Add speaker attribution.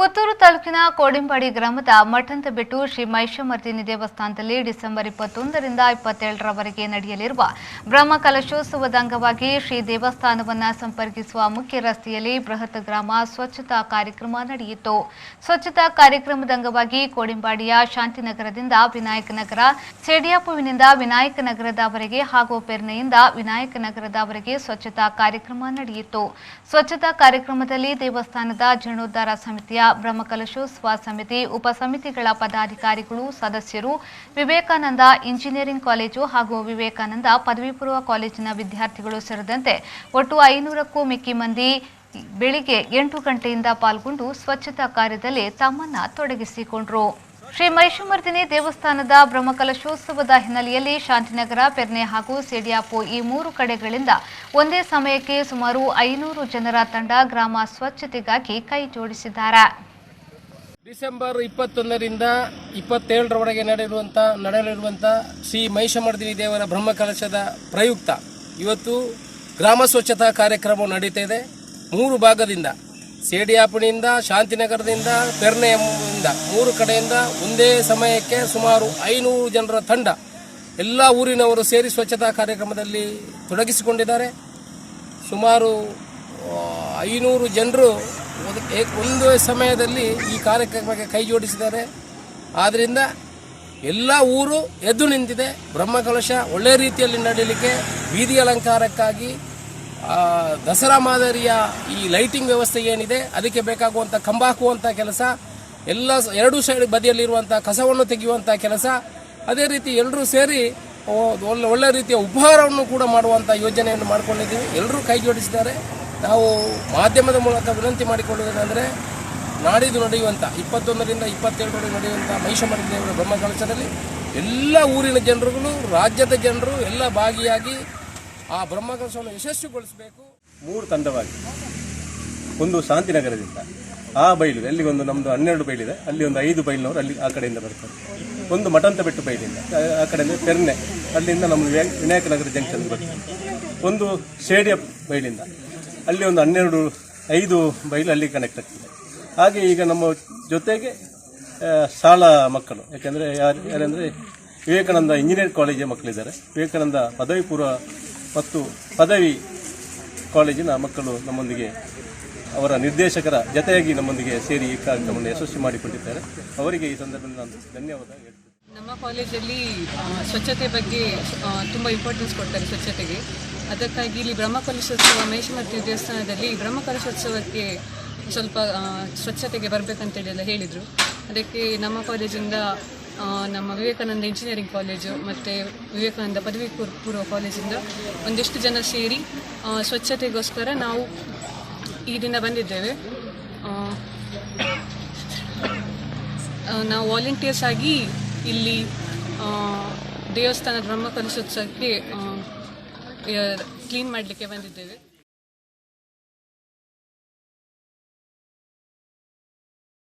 Speaker 1: ಪುತ್ತೂರು ತಾಲೂಕಿನ ಕೋಡಿಂಬಾಡಿ ಗ್ರಾಮದ ಮಠಂತಬೆಟ್ಟು ಶ್ರೀ ಮಹಿಷಮರ್ದಿನಿ ದೇವಸ್ಥಾನದಲ್ಲಿ ಡಿಸೆಂಬರ್ 21ರಿಂದ 27ರವರೆಗೆ ನಡೆಯಲಿರುವ ಬ್ರಹ್ಮಕಲಶೋತ್ಸವದ ಅಂಗವಾಗಿ ಶ್ರೀ ದೇವಸ್ಥಾನವನ್ನು ಸಂಪರ್ಕಿಸುವ ಮುಖ್ಯ ರಸ್ತೆಯಲ್ಲಿ ಬೃಹತ್ ಗ್ರಾಮ ಸ್ವಚ್ಛತಾ ಕಾರ್ಯಕ್ರಮ ನಡೆಯಿತು. ಸ್ವಚ್ಛತಾ ಕಾರ್ಯಕ್ರಮದ ಅಂಗವಾಗಿ ಕೋಡಿಂಬಾಡಿಯ ಶಾಂತಿನಗರದಿಂದ ವಿನಾಯಕನಗರ, ಸೇಡಿಯಾಪುವಿನಿಂದ ವಿನಾಯಕನಗರದವರೆಗೆ ಹಾಗೂ ಪೆರ್ನೆಯಿಂದ ವಿನಾಯಕನಗರದವರೆಗೆ ಸ್ವಚ್ಛತಾ ಕಾರ್ಯಕ್ರಮ ನಡೆಯಿತು. ಸ್ವಚ್ಛತಾ ಕಾರ್ಯಕ್ರಮದಲ್ಲಿ ದೇವಸ್ಥಾನದ ಜೀರ್ಣೋದ್ಧಾರ ಸಮಿತಿಯ ಬ್ರಹ್ಮಕಲಶೋತ್ಸವ ಸಮಿತಿ ಉಪಸಮಿತಿಗಳ ಪದಾಧಿಕಾರಿಗಳು, ಸದಸ್ಯರು, ವಿವೇಕಾನಂದ ಇಂಜಿನಿಯರಿಂಗ್ ಕಾಲೇಜು ಹಾಗೂ ವಿವೇಕಾನಂದ ಪದವಿ ಪೂರ್ವ ಕಾಲೇಜಿನ ವಿದ್ಯಾರ್ಥಿಗಳು ಸೇರಿದಂತೆ ಒಟ್ಟು 500ಕ್ಕೂ ಮಿಕ್ಕಿ ಮಂದಿ ಬೆಳಿಗ್ಗೆ 8 ಗಂಟೆಯಿಂದ ಪಾಲ್ಗೊಂಡು ಸ್ವಚ್ಛತಾ ಕಾರ್ಯದಲ್ಲಿ ತಮ್ಮನ್ನು ತೊಡಗಿಸಿಕೊಂಡರು. ಶ್ರೀ ಮಹಿಷಮರ್ದಿನಿ ದೇವಸ್ಥಾನದ ಬ್ರಹ್ಮಕಲಶೋತ್ಸವದ ಹಿನ್ನೆಲೆಯಲ್ಲಿ ಶಾಂತಿನಗರ, ಪೆರ್ನೆ ಹಾಗೂ ಸೇಡಿಯಾಪು ಈ 3 ಕಡೆಗಳಿಂದ ಒಂದೇ ಸಮಯಕ್ಕೆ ಸುಮಾರು 500 ಜನರ ತಂಡ ಗ್ರಾಮ ಸ್ವಚ್ಛತೆಗಾಗಿ ಕೈ ಜೋಡಿಸಿದ್ದಾರೆ.
Speaker 2: ಡಿಸೆಂಬರ್ 21ರಿಂದ 27ರವರೆಗೆ ನಡೆಯಲಿರುವಂಥ ಶ್ರೀ ಮಹಿಷಮರ್ದಿನಿ ದೇವರ ಬ್ರಹ್ಮಕಲಶದ ಪ್ರಯುಕ್ತ ಇವತ್ತು ಗ್ರಾಮ ಸ್ವಚ್ಛತಾ ಕಾರ್ಯಕ್ರಮ ನಡೀತಾ ಇದೆ. 3 ಭಾಗದಿಂದ ಸೇಡಿಯಾಪುಣಿಯಿಂದ, ಶಾಂತಿನಗರದಿಂದ, ಪೆರ್ನೆಯಿಂದ 3 ಕಡೆಯಿಂದ ಒಂದೇ ಸಮಯಕ್ಕೆ ಸುಮಾರು 500 ಜನರ ತಂಡ ಎಲ್ಲ ಊರಿನವರು ಸೇರಿ ಸ್ವಚ್ಛತಾ ಕಾರ್ಯಕ್ರಮದಲ್ಲಿ ತೊಡಗಿಸಿಕೊಂಡಿದ್ದಾರೆ. ಸುಮಾರು 500 ಜನರು ಒಂದು ಸಮಯದಲ್ಲಿ ಈ ಕಾರ್ಯಕ್ರಮಕ್ಕೆ ಕೈ ಜೋಡಿಸಿದ್ದಾರೆ. ಆದ್ದರಿಂದ ಎಲ್ಲ ಊರು ಎದ್ದು ನಿಂತಿದೆ. ಬ್ರಹ್ಮಕಲಶ ಒಳ್ಳೆಯ ರೀತಿಯಲ್ಲಿ ನಡೆಯಲಿಕ್ಕೆ ಬೀದಿ ಅಲಂಕಾರಕ್ಕಾಗಿ ದಸರಾ ಮಾದರಿಯ ಈ ಲೈಟಿಂಗ್ ವ್ಯವಸ್ಥೆ ಏನಿದೆ ಅದಕ್ಕೆ ಬೇಕಾಗುವಂಥ ಕಂಬ ಹಾಕುವಂಥ ಕೆಲಸ, ಎಲ್ಲ 2 ಸೈಡ್ ಬದಿಯಲ್ಲಿರುವಂಥ ಕಸವನ್ನು ತೆಗೆಯುವಂಥ ಕೆಲಸ, ಅದೇ ರೀತಿ ಎಲ್ಲರೂ ಸೇರಿ ಒಳ್ಳೆ ರೀತಿಯ ಉಪಹಾರವನ್ನು ಕೂಡ ಮಾಡುವಂಥ ಯೋಜನೆಯನ್ನು ಮಾಡಿಕೊಂಡಿದ್ದೀವಿ. ಎಲ್ಲರೂ ಕೈ ಜೋಡಿಸಿದ್ದಾರೆ. ನಾವು ಮಾಧ್ಯಮದ ಮೂಲಕ ವಿನಂತಿ ಮಾಡಿಕೊಳ್ಳುವುದೇನೆಂದರೆ, ನಾಡಿದ್ದು ನಡೆಯುವಂಥ 21ರಿಂದ 27ರವರೆಗೆ ನಡೆಯುವಂಥ ಮಹಿಷಮರ್ದಿನಿ ದೇವರ ಬ್ರಹ್ಮಕಲಶದಲ್ಲಿ ಎಲ್ಲ ಊರಿನ ಜನರುಗಳು, ರಾಜ್ಯದ ಜನರು ಎಲ್ಲ ಭಾಗಿಯಾಗಿ ಆ ಬ್ರಹ್ಮಕಲಶವನ್ನು ಯಶಸ್ವಿಗೊಳಿಸಬೇಕು.
Speaker 3: 3 ತಂಡವಾಗಿ, ಒಂದು ಶಾಂತಿನಗರದಿಂದ ಆ ಬೈಲು, ಅಲ್ಲಿಗೊಂದು ನಮ್ಮದು 12 ಬೈಲಿದೆ, ಅಲ್ಲಿ ಒಂದು 5 ಬೈಲಿನವರು ಅಲ್ಲಿ ಆ ಕಡೆಯಿಂದ ಬರ್ತಾರೆ. ಒಂದು ಮಠಂತಬೆಟ್ಟು ಬೈಲಿಂದ ಆ ಕಡೆಯಿಂದ ಪೆರ್ನೆ, ಅಲ್ಲಿಂದ ನಮ್ಮದು ವಿನಾಯಕನಗರ ಜಂಕ್ಷನ್ ಬರ್ತಾರೆ. ಒಂದು ಸೇಡಿಯ ಬೈಲಿಂದ ಅಲ್ಲಿ ಒಂದು 5 ಬೈಲು ಅಲ್ಲಿ ಕನೆಕ್ಟ್ ಆಗ್ತದೆ. ಹಾಗೆ ಈಗ ನಮ್ಮ ಜೊತೆಗೆ ಶಾಲಾ ಮಕ್ಕಳು, ಯಾಕೆಂದರೆ ಯಾರೆಂದರೆ ವಿವೇಕಾನಂದ ಇಂಜಿನಿಯರಿಂಗ್ ಕಾಲೇಜಿನ ಮಕ್ಕಳಿದ್ದಾರೆ, ವಿವೇಕಾನಂದ ಪದವಿ ಪೂರ್ವ ಮತ್ತು ಪದವಿ ಕಾಲೇಜಿನ ಮಕ್ಕಳು ನಮ್ಮೊಂದಿಗೆ ಅವರ ನಿರ್ದೇಶಕರ ಜೊತೆಯಾಗಿ ನಮ್ಮೊಂದಿಗೆ ಸೇರಿ ಈ ಕಾರ್ಯಕ್ರಮವನ್ನು ಯಶಸ್ವಿ ಮಾಡಿಕೊಂಡಿದ್ದಾರೆ. ಅವರಿಗೆ ಈ ಸಂದರ್ಭದಲ್ಲಿ ನಾನು ಧನ್ಯವಾದ ಹೇಳ್ತೀನಿ.
Speaker 4: ನಮ್ಮ ಕಾಲೇಜಲ್ಲಿ ಸ್ವಚ್ಛತೆ ಬಗ್ಗೆ ತುಂಬ ಇಂಪಾರ್ಟೆನ್ಸ್ ಕೊಡ್ತಾರೆ ಸ್ವಚ್ಛತೆಗೆ. ಅದಕ್ಕಾಗಿ ಇಲ್ಲಿ ಬ್ರಹ್ಮಕಲಶೋತ್ಸವ ಮಹಿಷಮರ್ದಿನಿ ದೇವಸ್ಥಾನದಲ್ಲಿ ಬ್ರಹ್ಮಕಲಶೋತ್ಸವಕ್ಕೆ ಸ್ವಲ್ಪ ಸ್ವಚ್ಛತೆಗೆ ಬರಬೇಕಂತೇಳಿ ಎಲ್ಲ ಹೇಳಿದರು. ಅದಕ್ಕೆ ನಮ್ಮ ಕಾಲೇಜಿಂದ ನಮ್ಮ ವಿವೇಕಾನಂದ ಇಂಜಿನಿಯರಿಂಗ್ ಕಾಲೇಜು ಮತ್ತು ವಿವೇಕಾನಂದ ಪದವಿ ಪೂರ್ವ ಕಾಲೇಜಿಂದ ಒಂದಿಷ್ಟು ಜನ ಸೇರಿ ಸ್ವಚ್ಛತೆಗೋಸ್ಕರ ನಾವು ಈ ದಿನ ಬಂದಿದ್ದೇವೆ. ನಾವು ವಾಲಂಟಿಯರ್ಸ್ ಆಗಿ ಇಲ್ಲಿ ದೇವಸ್ಥಾನದ ಬ್ರಹ್ಮಕಲಶೋತ್ಸವಕ್ಕೆ ಕ್ಲೀನ್ ಮಾಡಲಿಕ್ಕೆ ಬಂದಿದ್ದೇವೆ.